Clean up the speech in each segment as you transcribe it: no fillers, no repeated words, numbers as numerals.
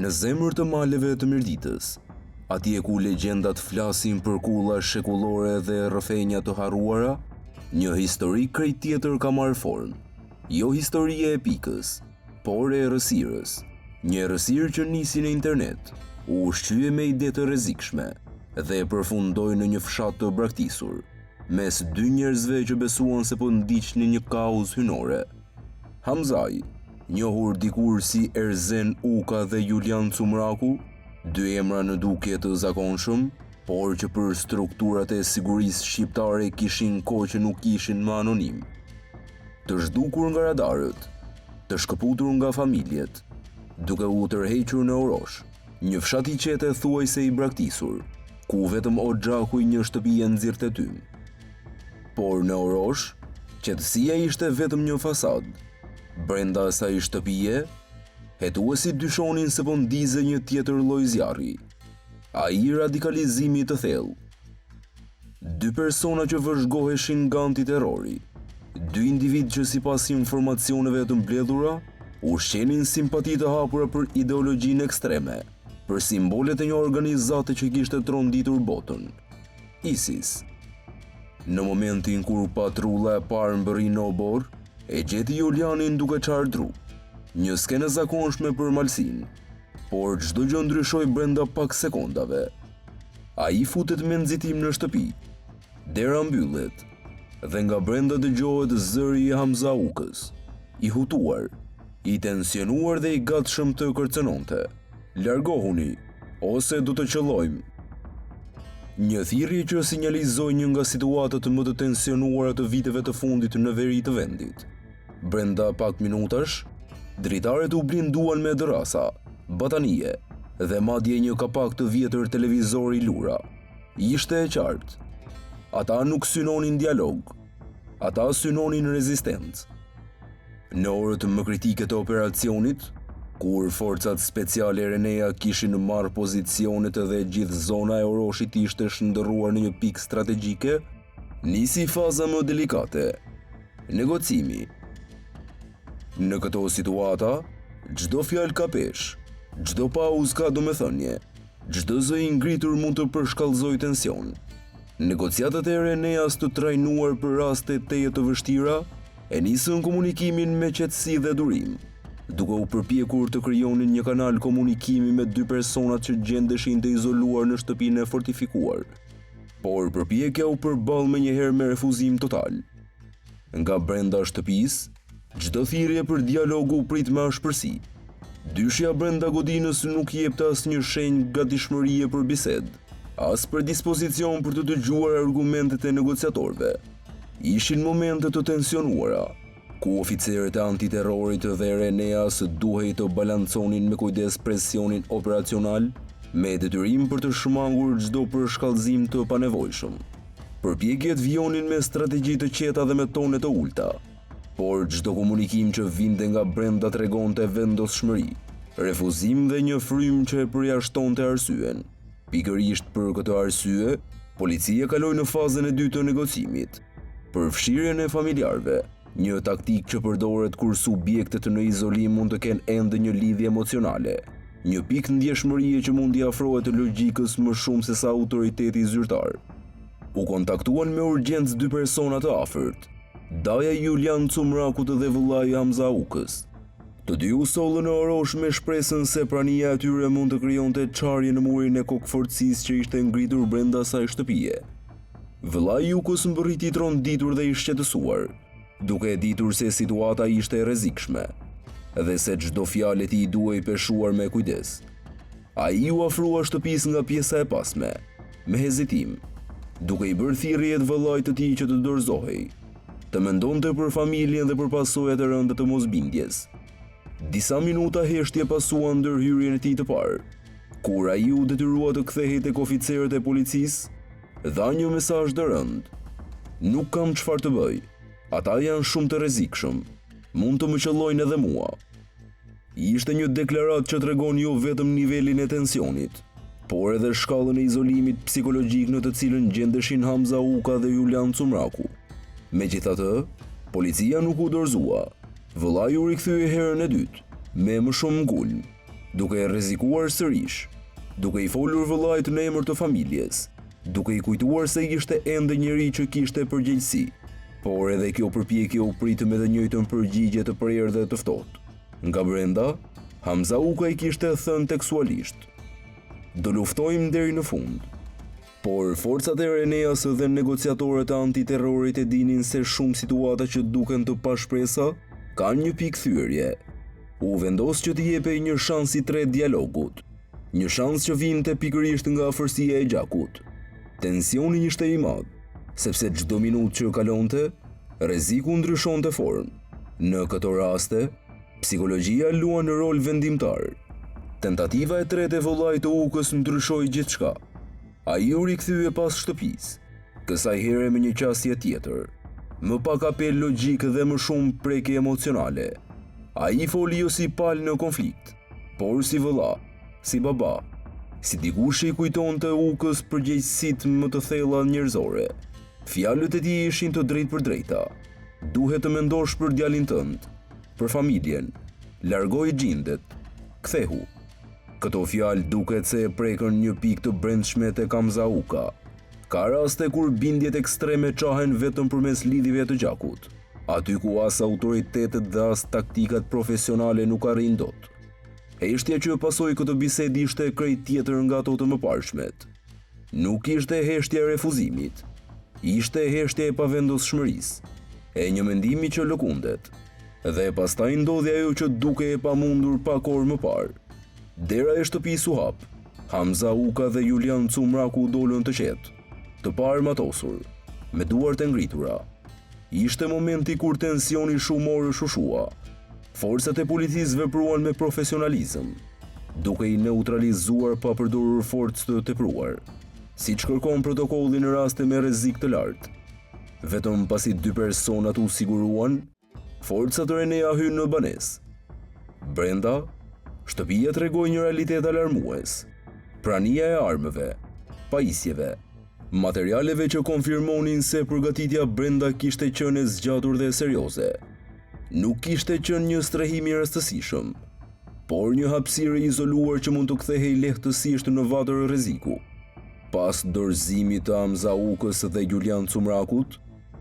Në zemër të maleve të Mirditës, atje ku legjendat flasin për kulla shekullore dhe rrëfenja të harruara, një histori krejt tjetër ka marrë formë. Jo historie e pikës, por e errësirës. Një errësirë që nisi në internet, u ushqye me ide të rrezikshme dhe përfundoi në një fshat të braktisur, mes dy njerëzve që besuan se po ndiqnin një kauzë hynore. Hamzai, njohur dikur si Erzen Uka dhe Julian Cumraku, dy emra në dukje të zakonshëm, por që për strukturat e sigurisë shqiptare kishin kohë që nuk ishin më anonim. Të zhdukur nga radarët, të shkëputur nga familjet, duke u tërhequr në Orosh, një fshat i qete thuajse i braktisur, ku vetëm o gjaku i një shtëpie nxirrte tym. Por në Orosh, qetësia ishte vetëm një fasad. Brenda asaj shtëpie, hetuesit dyshonin se po ndize një tjetër lloj zjarri, ai radikalizimi të thellë. Dy persona që vëzhgoheshin nga antiterrori, dy individ që sipas informacioneve të mbledhura, ushqenin simpati të hapura për ideologjinë ekstreme, për simbolet e një organizate që kishte tronditur botën, ISIS. Në momentin kur patrulla e parë mbërri në obor, e gjeti Julianin duke qarë trup, një skenë zakonshme për malsinë, por çdo gjë ndryshoi brenda pak sekondave. Ai futet me nxitim në shtëpi, dera mbyllet, dhe nga brenda dëgjohet zëri i Hamza Ukës, i hutuar, i tensionuar dhe i gatshëm të kërcënonte. Largohuni, ose do të qellojmë. Një thirrje që sinjalizoi një nga situatat më të tensionuara të viteve të fundit në veri të vendit. Brenda pak minutash, dritaret u blinduan me dërasa, batanie dhe madje një kapak të vjetër televizori lura. Ishte e qartë. Ata nuk synonin dialog, ata synonin rezistencë. Në orët më kritike të operacionit, kur forcat speciale Renea kishin marrë pozicionet dhe gjithë zona e Oroshit ishte shndërruar në një pikë strategjike, nisi faza më delikate, negocimi. Në këto situata, çdo fjalë ka peshë, çdo pauzë ka domethënie, çdo zë i ngritur mund të përshkallëzojë tension. Negociatat e Reneas të trajnuar për raste teje të vështira e nisën komunikimin me qetësi dhe durim, duke u përpjekur të krijonin një kanal komunikimi me dy personat që gjendeshin të izoluar në shtëpinë e fortifikuar. Por përpjekja u përball menjëherë me refuzim total. Nga brenda shtëpisë, çdo thirrje për dialog u prit me ashpërsi. Dyshja brenda godinës nuk jepte asnjë shenjë gatishmërie për bisedë, as për dispozicion për të dëgjuar argumentet e negociatorëve. Ishin momente të tensionuara, ku oficerët e antiterrorit dhe Reneas duhej të balanconin me kujdes presionin operacional, me detyrim për të shmangur çdo përshkallëzim të panevojshëm. Përpjekjet vijonin me strategji të qeta dhe me tone të ulta, por çdo komunikim që vinte nga brenda tregonte vendosshmëri, refuzim dhe një frym që e përjashtonte arsyen. Pikërisht për këtë arsye, policia kaloi në fazën e dytë të negocimit, për fshirjen e familjarëve, një taktik që përdoret kur subjektet në izolim mund të kenë ende një lidhje emocionale, një pikë ndjeshmërie që mund t'i afrohet logjikës më shumë se sa autoriteti zyrtar. U kontaktuan me urgjencë dy persona të afërt, daja Julian Cumrakut dhe vëllai Hamza Ukës. Të dy u sollën në Orosh me shpresën se prania e tyre mund të krijonte çarje në murin e kokëforcisë që ishte ngritur brenda asaj shtëpie. Vëllai Ukës mbërriti tronditur dhe i shqetësuar, duke e ditur se situata ishte e rrezikshme dhe se çdo fjalë e tij duhej peshuar me kujdes. Ai u afrua shtëpisë nga pjesa e pasme, me hezitim, duke i bërë thirrje vëllait të tij që të dorëzohej, të mendonte për familjen dhe për pasojat e rënda të mosbindjes. Disa minuta heshtje pasuan ndërhyrjen e tij të parë, kur ai u detyrua të kthehej tek oficerët e policisë, dha një mesazh të rëndë. Nuk kam çfarë të bëj. Ata janë shumë të rrezikshëm. Mund të më qellojnë edhe mua. Ishte një deklaratë që tregon jo vetëm nivelin e tensionit, por edhe shkallën e izolimit psikologjik në të cilën gjendeshin Hamza Uka dhe Julian Cumraku. Megjithatë, policia nuk u dorëzua. Vëllai u rikthye herën e dytë, me më shumë ngulm, duke e rrezikuar sërish, duke i folur vëllait në emër të familjes, duke i kujtuar se ishte ende njeri që kishte përgjegjësi, por edhe kjo përpjekje u pritëm me të njëjtën përgjigje të prerë dhe të ftohtë. Nga brenda, Hamza Uka i kishte thënë tekstualisht: "Do luftojmë deri në fund." Por forcat e Reneas dhe negociatorët e antiterrorit e dinin se shumë situata që duken të pashpresa kanë një pikë thyerje. U vendos që t'i jepej një shans i tretë dialogut, një shans që vinte pikërisht nga afërsia e gjakut. Tensioni ishte i madh, sepse çdo minutë që kalonte, rreziku ndryshonte formë. Në këto raste, psikologjia luan rol vendimtar. Tentativa e tretë e vëllait të Ukës ndryshoi gjithçka. Ai u rikthye pas shtëpisë, kësaj here me një qasje tjetër, më pak apel logjik dhe më shumë prekje emocionale. Ai foli jo si palë në konflikt, por si vëlla, si baba, si dikush që i kujtonte Ukës përgjegjësitë më të thella njerëzore. Fjalët e tij ishin të drejtë për drejta. Duhet të mendosh për djalin tënd, për familjen, largoj gjindet, kthehu. Këto fjalë duket se e prekën një pikë të brendshme tek Hamza Uka. Ka raste kur bindjet ekstreme qahen vetëm përmes lidhjeve të gjakut, aty ku as autoritetet dhe as taktikat profesionale nuk arrin dot. Heshtja që pasoi këtë bisedë ishte krejt tjetër nga ato të mëparshmet. Nuk ishte heshtja e refuzimit, ishte heshtja e pavendosshmërisë, e një mendimi që lëkundet. Dhe pastaj ndodhi ajo që duke e pamundur pak orë më parë. Dera e shtëpisë u hap. Hamza Uka dhe Julian Cumraku dolën të qetë, të paarmatosur, me duart e ngritura. Ishte momenti kur tensioni shumor u shushua. Forcat e policisë vepruan me profesionalizëm, duke i neutralizuar pa përdorur forcë të tepruar, siç kërkon protokolli në raste me rrezik të lartë. Vetëm pasi 2 personat u siguruan, forcat e Renea hynë në banesë. Brenda, shtëpia tregoi një realitet alarmues. Prania e armëve, pajisjeve, materialeve që konfirmonin se përgatitja brenda kishte qenë e zgjatur dhe serioze. Nuk kishte qenë një strehim i rastësishëm, por një hapësirë e izoluar që mund të kthehej lehtësisht në vatër rreziku. Pas dorëzimit të Hamza Ukës dhe Julian Cumrakut,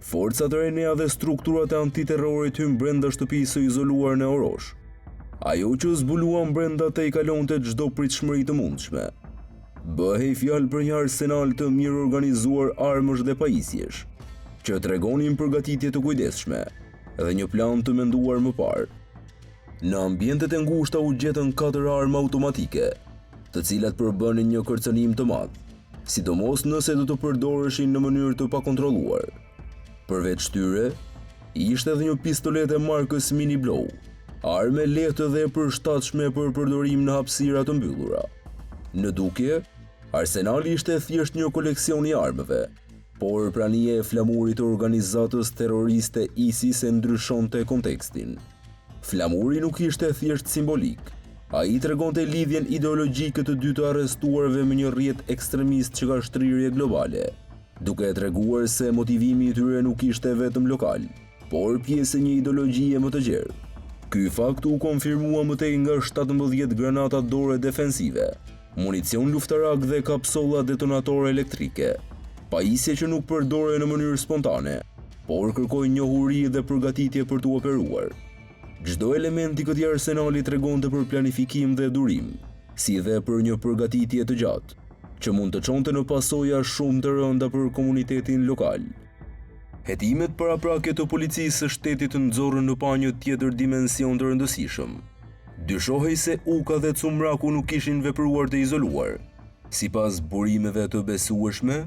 forcat e Renea dhe strukturat e antiterrorit hyn brenda shtëpisë së izoluar në Orosh. Ajo që zbuluan brenda te i kalonte çdo pritshmëri të mundshme. Bëhej fjalë për një arsenal të mirë organizuar armësh dhe pajisjesh, që tregonin përgatitje të kujdesshme dhe një plan të menduar më parë. Në ambientet e ngushta u gjetën 4 armë automatike, të cilat përbënin një kërcënim të madh, sidomos nëse do të përdoreshin në mënyrë të pakontrolluar. Përveç tyre, ishte edhe një pistolet e markës Mini Blow, armë e lehtë dhe e përshtatshme për përdorim në hapësira të mbyllura. Në dukje, arsenali ishte thjesht një koleksion i armëve, por prania e flamurit të organizatës terroriste ISIS e ndryshonte kontekstin. Flamuri nuk ishte thjesht simbolik, ai tregonte lidhjen ideologjike të 2 të arrestuarve me një rrjet ekstremist që ka shtrirje globale, duke treguar se motivimi i tyre nuk ishte vetëm lokal, por pjesë e një ideologjie më të gjerë. Ky fakt u konfirmua më tej nga 17 granata dore defensive, municion luftarak dhe kapsolla detonatore elektrike, pajisje që nuk përdore në mënyrë spontane, por kërkoi njohuri dhe përgatitje për të operuar. Çdo element i këtij arsenali tregonte për planifikim dhe durim, si dhe për një përgatitje të gjatë, që mund të çonte në pasoja shumë të rënda për komunitetin lokal. Hetimet paraprake të policisë së shtetit nxorrën në pa një tjetër dimension të rëndësishëm. Dyshohej se Uka dhe Cumraku nuk kishin vepruar të izoluar. Sipas burimeve të besueshme,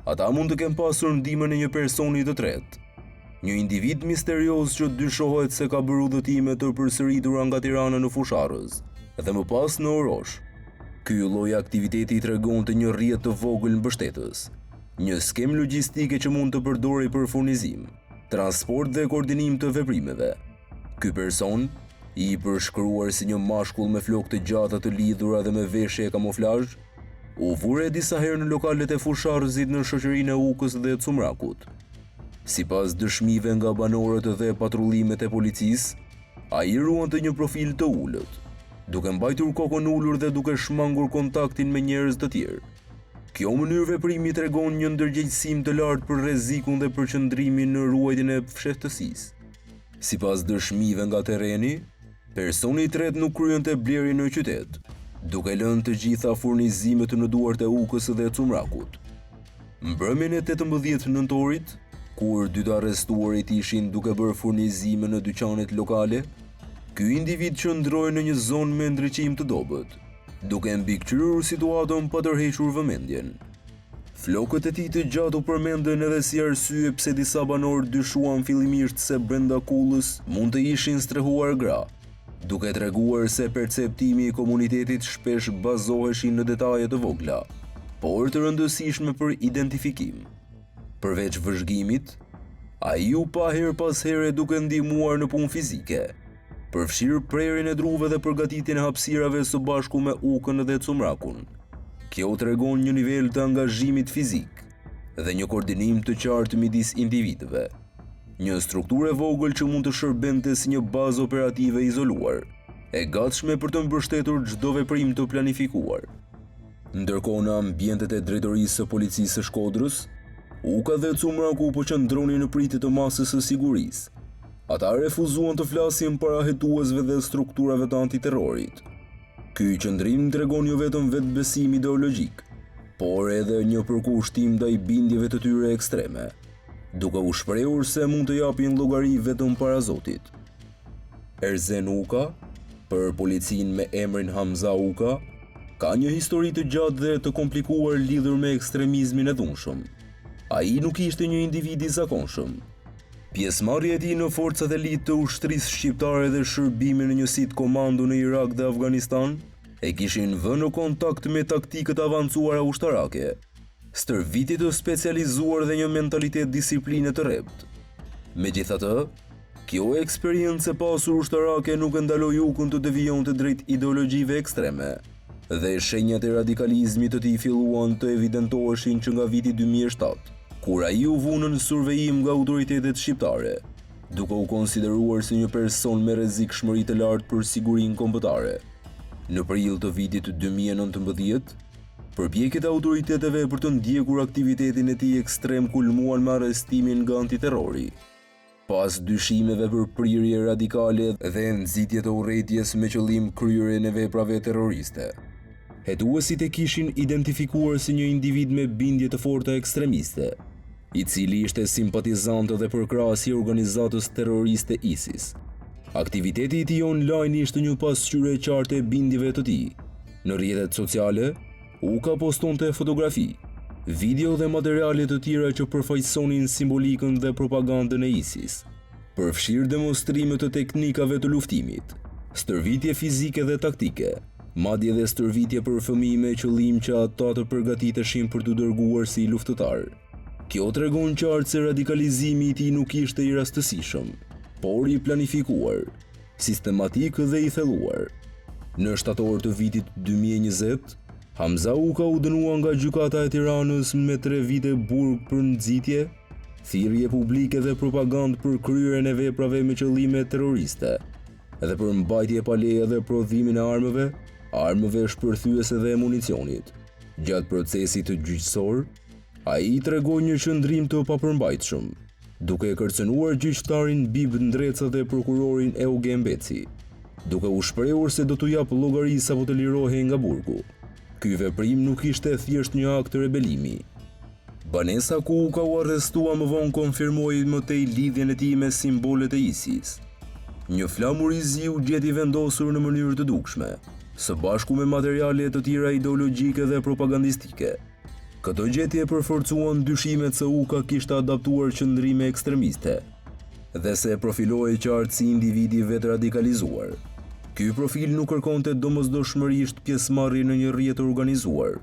ata mund të kenë pasur ndihmën e një personi të tretë, një individ misterioz që dyshohet se ka bërë udhëtime të përsëritura nga Tirana në Fusharrës dhe më pas në Orosh. Ky lloj aktiviteti tregonte një rrjet të vogël mbështetës, një skemë logjistike që mund të përdorej për furnizim, transport dhe koordinim të veprimeve. Ky person, i përshkruar si një mashkull me flokë të gjata të lidhura dhe me veshje kamuflazh, u vure disa herë në lokalet e Fusharrësit në shoqërinë e Ukës dhe Cumrakut. Sipas dëshmive nga banorët dhe patrullimet e policisë, ai ruante një profil të ulët, duke mbajtur kokën ulur dhe duke shmangur kontaktin me njerëz të tjerë. Kjo mënyrë veprimi tregon një ndërgjegjësim të lartë për rrezikun dhe përqendrimin në ruajtjen e fshehtësisë. Sipas dëshmive nga terreni, personi i tretë nuk kryente blerjen në qytet, duke lënë të gjitha furnizimet në duart e Ukës dhe Cumrakut. Mbrëmjen e 18 nëntorit, kur dy të arrestuarit ishin duke bërë furnizime në dyqanet lokale, ky individ qëndroi në një zonë me ndriçim të dobët, duke mbikëqyrur situatën pa tërhequr vëmendjen. Flokët e tij të gjatë u përmendën edhe si arsye pse disa banorë dyshuan fillimisht se brenda kullës mund të ishin strehuar gra, duke treguar se perceptimi i komunitetit shpesh bazoheshin në detaje të vogla, por të rëndësishme për identifikim. Përveç vëzhgimit, ai u pa her pas here duke ndihmuar në punë fizike, përfshirë prerjen e druve dhe përgatitjen e hapësirave së bashku me Ukën dhe Cumrakun. Kjo tregon një nivel të angazhimit fizik dhe një koordinim të qartë midis individëve. Një strukturë e vogël që mund të shërbente si një bazë operative izoluar, e gatshme për të mbështetur çdo veprim të planifikuar. Ndërkohë në ambientet e drejtorisë së policisë së Shkodrës, Uka dhe Cumraku po qëndronin në pritje të masës së sigurisë. Ata refuzuan të flasin para hetuesve dhe strukturave të antiterrorit. Ky qëndrim tregon jo vetëm vetbesim ideologjik, por edhe një përkushtim ndaj bindjeve të tyre ekstreme, duke u shprehur se mund të japin llogari vetëm para Zotit. Erzen Uka, për policinë me emrin Hamza Uka, ka një histori të gjatë dhe të komplikuar lidhur me ekstremizmin e dhunshëm. Ai nuk ishte një individ i zakonshëm. Pjesëmarrja e tij në forcat e litë të ushtrisë shqiptare dhe shërbimi në njësitë komando në Irak dhe Afganistan e kishin vënë në kontakt me taktikët avancuara ushtarake, stërvitje të specializuar dhe një mentalitet disipline të rrept. Megjithatë, kjo eksperiencë e pasur ushtarake nuk e ndaloi Ukën të devijonte drejt ideologjive ekstreme, dhe shenjat e radikalizmit të tij filluan të evidentoheshin që nga viti 2007. Kur ai u vunën në survejim nga autoritetet shqiptare, duke u konsideruar si një person me rrezikshmëri të lartë për sigurinë kombëtare. Në prill të vitit 2019, përpjekjet e autoriteteve për të ndjekur aktivitetin e tij ekstrem kulmuan me arrestimin nga antiterrori. Pas dyshimeve për prirje radikale dhe nxitje të urrëties me qëllim kryerjen e veprave terroriste, hetuesit e kishin identifikuar si një individ me bindje të forta ekstremiste, i cili ishte simpatizant dhe përkrahas i organizatës terroriste ISIS. Aktiviteti i tij online ishte një pasqyrë e qartë e bindjeve të tij. Në rrjetet sociale, Uka postonte fotografi, video dhe materiale të tjera që përfaqësonin simbolikën dhe propagandën e ISIS, përfshirë demonstrime të teknikave të luftimit, stërvitje fizike dhe taktike, madje dhe stërvitje për fëmijë me qëllim që ata të përgatiteshin për të dërguar si luftëtar. Kjo tregon qartë se radikalizimi i tij nuk ishte i rastësishëm, por i planifikuar, sistematik dhe i thelluar. Në shtator të vitit 2020, Hamza Uka u dënua nga gjykata e Tiranës me 3 vite burg për nxitje, thirrje publike dhe propagandë për kryerjen e veprave me qëllime terroriste, edhe për mbajtje pa leje dhe prodhimin e armëve shpërthyese dhe municionit. Gjatë procesit të gjyqësor, ai tregoi një qëndrim të papërmbajtshëm, duke kërcënuar gjyqtarin Bib Ndreca dhe prokurorin Eugen Beci, duke u shprehur se do t'u jap llogari sapo të lirohej nga burgu. Ky veprim nuk ishte thjesht një akt rebelimi. Banesa Kuka u arrestua më vonë konfirmoi më tej lidhjen e tij me simbolet e ISIS. Një flamur i zi u gjeti vendosur në mënyrë të dukshme, së bashku me materiale të tjera ideologjike dhe propagandistike. Këto gjetje përforcuan dyshimet se Uka kishte adaptuar qëndrime ekstremiste dhe se profilohej qartë si individi vetë radikalizuar. Ky profil nuk kërkonte domosdoshmërisht pjesëmarrje në një rrjet organizuar,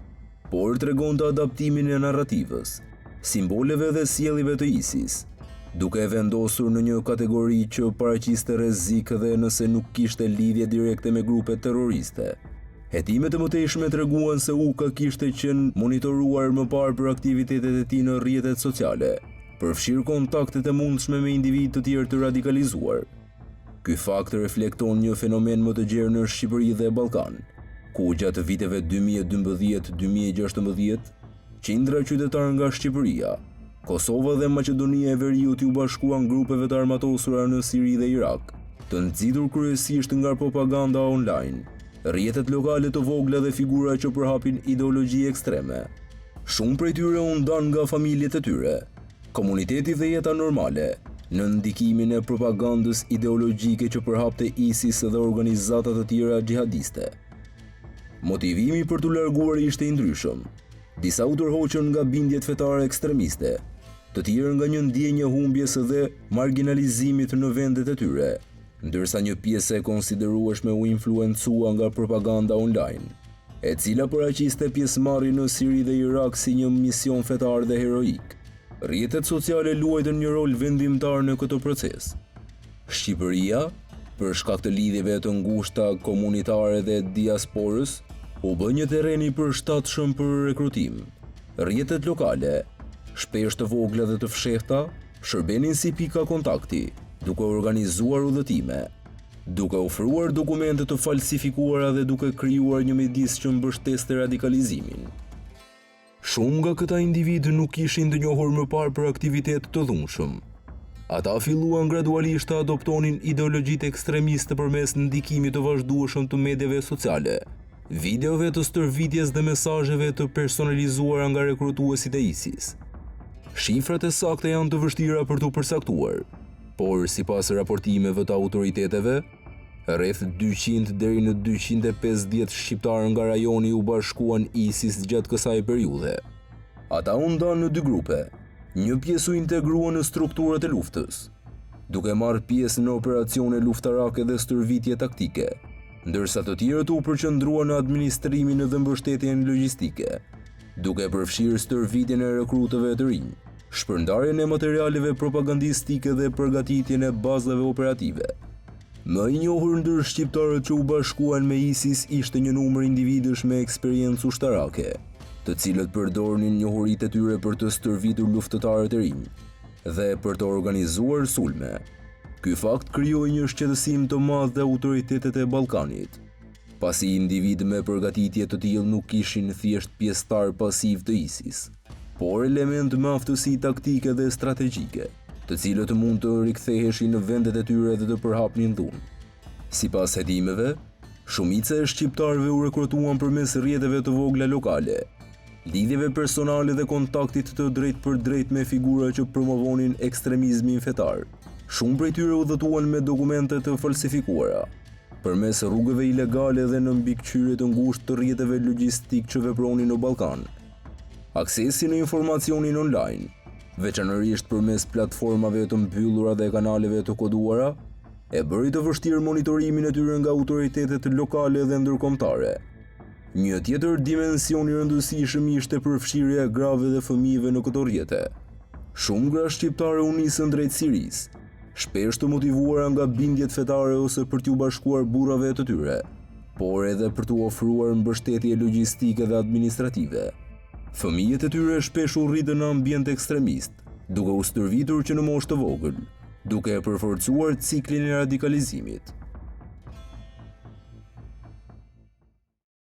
por tregonte adaptimin e narrativës, simboleve dhe sjelljeve të ISIS, duke e vendosur në një kategori që paraqiste rrezik dhe nëse nuk kishte lidhje direkte me grupe terroriste. Hetimet e mëtejshme treguan se Uka kishte qenë monitoruar më parë për aktivitetet e tij në rrjetet sociale, përfshirë kontaktet e mundshme me individ të tjerë të radikalizuar. Ky fakt reflekton një fenomen më të gjerë në Shqipëri dhe Ballkan, ku gjatë viteve 2012-2016, qindra qytetarë nga Shqipëria, Kosova dhe Maqedonia e Veriut u bashkuan grupeve të armatosura në Siri dhe Irak, të nxitur kryesisht nga propaganda online, rrjetet lokale të vogla dhe figura që përhapin ideologji ekstreme. Shumë prej tyre u ndan nga familjet e tyre, komuniteti dhe jeta normale, në ndikimin e propagandës ideologjike që përhapte ISIS dhe organizata të tjera xhihadiste. Motivimi për t'u larguar ishte i ndryshëm. Disa u tërhoqën nga bindjet fetare ekstremiste, të tjerë nga një ndjenjë humbjes dhe marginalizimit në vendet e tyre, ndërsa një pjesë e konsiderueshme u influencua nga propaganda online, e cila paraqiste pjesëmarrjen në Siri dhe Irak si një mision fetar dhe heroik. Rrjetet sociale luajtën një rol vendimtar në këtë proces. Shqipëria, për shkak të lidhjeve të ngushta komunitare dhe diasporës, u bë një terren i përshtatshëm për rekrutim. Rrjetet lokale, shpesh të vogla dhe të fshehta, shërbenin si pika kontakti, duke organizuar udhëtime, duke ofruar dokumente të falsifikuara dhe duke krijuar një midis që mbështeste radikalizimin. Shumë nga këta individ nuk ishin të njohur më parë për aktivitet të dhunshëm. Ata filluan gradualisht të adoptonin ideologjitë ekstremiste përmes ndikimit të vazhdueshëm të medjave sociale, videove të stërvitjes dhe mesazheve të personalizuara nga rekrutuesit e ISIS. Shifrat e sakta janë të vështira për t'u përsaktuar, por sipas raportimeve të autoriteteve, rreth 200 deri në 250 shqiptarë nga rajoni u bashkuan ISIS gjatë kësaj periudhe. Ata u ndan në dy grupe. Një pjesë u integrua në strukturat e luftës, duke marrë pjesë në operacione luftarake dhe stërvitje taktike, ndërsa të tjerët u përqendruan në administrimin dhe mbështetjen logjistike, duke përfshirë stërvitjen e rekrutëve të rinj, shpërndarjen e materialeve propagandistike dhe përgatitjen e bazave operative. Më i njohur ndër shqiptarët që u bashkuan me ISIS ishte një numër individësh me eksperiencë ushtarake, të cilët përdornin njohuritë e tyre për të stërvitur luftëtarë të rinj dhe për të organizuar sulme. Ky fakt krijoi një shqetësim të madh te autoritetet e Ballkanit, pasi individ me përgatitje të tillë nuk ishin thjesht pjesëtar pasiv të ISIS, por element me aftësi taktike dhe strategjike, të cilët mund të riktheheshin në vendet e tyre dhe të përhapnin dhunë. Sipas hetimeve, shumica e shqiptarëve u rekrutuan përmes rrjeteve të vogla lokale, lidhjeve personale dhe kontaktit të drejt për drejt me figura që promovonin ekstremizmin fetar. Shumë prej tyre udhëtuan me dokumente të falsifikuara, përmes rrugëve ilegale dhe në mbikëqyrje të ngushtë të rrjeteve logjistik që vepronin në Ballkan. Aksesi në informacionin online, veçanërisht përmes platformave të mbyllura dhe kanaleve të koduara, e bëri të vështirë monitorimin e tyre nga autoritetet lokale dhe ndërkombëtare. Një tjetër dimension i rëndësishëm ishte përfshirja e grave dhe fëmijëve në këto rrjete. Shumë gra shqiptare u nisën drejt Sirisë, shpesh të motivuara nga bindjet fetare ose për t'u bashkuar burrave të tyre, por edhe për t'u ofruar mbështetje logjistike dhe administrative. Fëmijët e tyre shpesh u rritën në ambient ekstremist, duke u stërvitur që në moshë të vogël, duke e përforcuar ciklin e radikalizimit.